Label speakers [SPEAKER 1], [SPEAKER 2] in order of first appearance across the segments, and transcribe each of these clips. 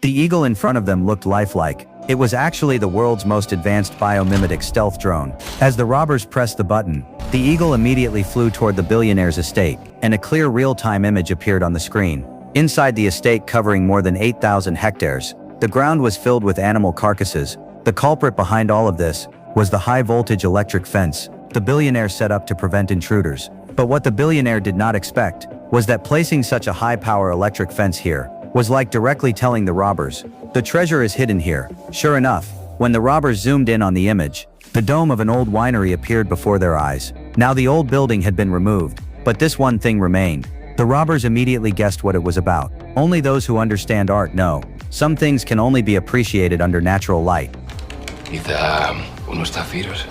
[SPEAKER 1] The eagle in front of them looked lifelike. It was actually the world's most advanced biomimetic stealth drone. As the robbers pressed the button, the eagle immediately flew toward the billionaire's estate, and a clear real-time image appeared on the screen. Inside the estate, covering more than 8,000 hectares, the ground was filled with animal carcasses. The culprit behind all of this was the high-voltage electric fence the billionaire set up to prevent intruders. But what the billionaire did not expect was that placing such a high-power electric fence here was like directly telling the robbers, "The treasure is hidden here." Sure enough, when the robbers zoomed in on the image, the dome of an old winery appeared before their eyes. Now the old building had been removed, but this one thing remained. The robbers immediately guessed what it was about. Only those who understand art know. Some things can only be appreciated under natural light.
[SPEAKER 2] Quizá unos zafiros,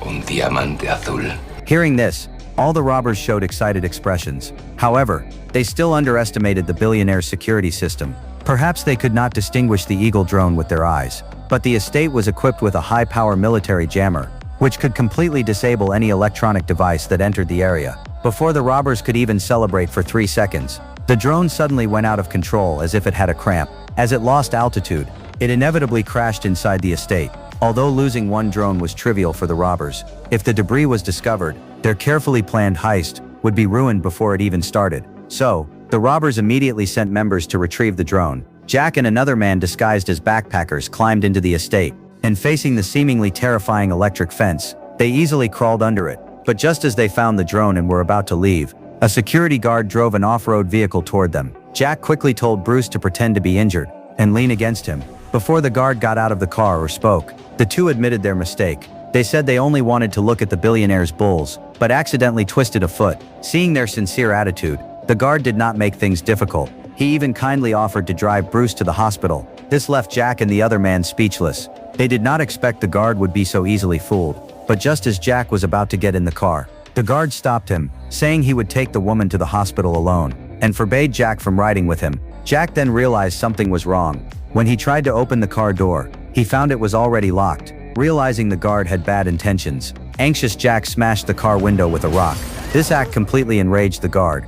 [SPEAKER 2] un diamante azul.
[SPEAKER 1] Hearing this, all the robbers showed excited expressions. However, they still underestimated the billionaire's security system. Perhaps they could not distinguish the eagle drone with their eyes, but the estate was equipped with a high-power military jammer, which could completely disable any electronic device that entered the area. Before the robbers could even celebrate for 3 seconds, the drone suddenly went out of control as if it had a cramp. As it lost altitude, it inevitably crashed inside the estate. Although losing one drone was trivial for the robbers, if the debris was discovered, their carefully planned heist would be ruined before it even started. So, the robbers immediately sent members to retrieve the drone. Jack and another man disguised as backpackers climbed into the estate, and facing the seemingly terrifying electric fence, they easily crawled under it. But just as they found the drone and were about to leave, a security guard drove an off-road vehicle toward them. Jack quickly told Bruce to pretend to be injured and lean against him. Before the guard got out of the car or spoke, the two admitted their mistake. They said they only wanted to look at the billionaire's bulls, but accidentally twisted a foot. Seeing their sincere attitude, the guard did not make things difficult. He even kindly offered to drive Bruce to the hospital. This left Jack and the other man speechless. They did not expect the guard would be so easily fooled. But just as Jack was about to get in the car, the guard stopped him, saying he would take the woman to the hospital alone, and forbade Jack from riding with him. Jack then realized something was wrong. When he tried to open the car door, he found it was already locked. Realizing the guard had bad intentions, anxious Jack smashed the car window with a rock. This act completely enraged the guard.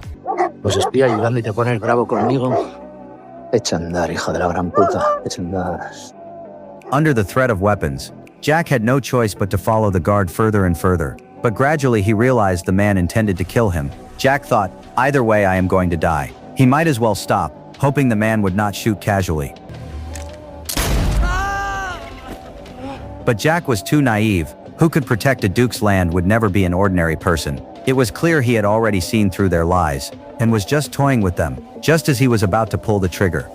[SPEAKER 3] Los estoy ayudando y te pones bravo conmigo. Echa a andar, hija de la gran puta. Echa a andar.
[SPEAKER 1] Under the threat of weapons, Jack had no choice but to follow the guard further and further. But gradually he realized the man intended to kill him. Jack thought, either way I am going to die. He might as well stop, hoping the man would not shoot casually. But Jack was too naive. Who could protect a duke's land would never be an ordinary person. It was clear he had already seen through their lies, and was just toying with them, just as he was about to pull the trigger.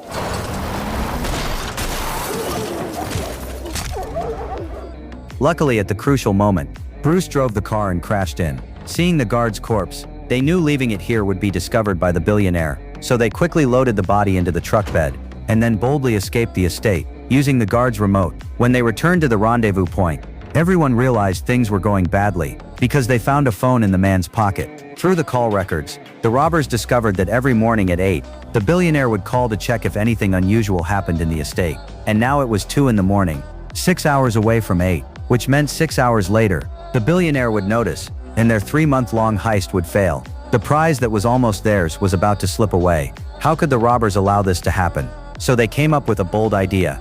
[SPEAKER 1] Luckily, at the crucial moment, Bruce drove the car and crashed in. Seeing the guard's corpse, they knew leaving it here would be discovered by the billionaire, so they quickly loaded the body into the truck bed, and then boldly escaped the estate, using the guard's remote. When they returned to the rendezvous point, everyone realized things were going badly, because they found a phone in the man's pocket. Through the call records, the robbers discovered that every morning at 8, the billionaire would call to check if anything unusual happened in the estate. And now it was 2 in the morning, 6 hours away from 8, which meant 6 hours later, the billionaire would notice, and their 3-month-long heist would fail. The prize that was almost theirs was about to slip away. How could the robbers allow this to happen? So they came up with a bold idea.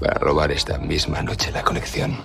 [SPEAKER 2] Para robar esta misma noche la colección.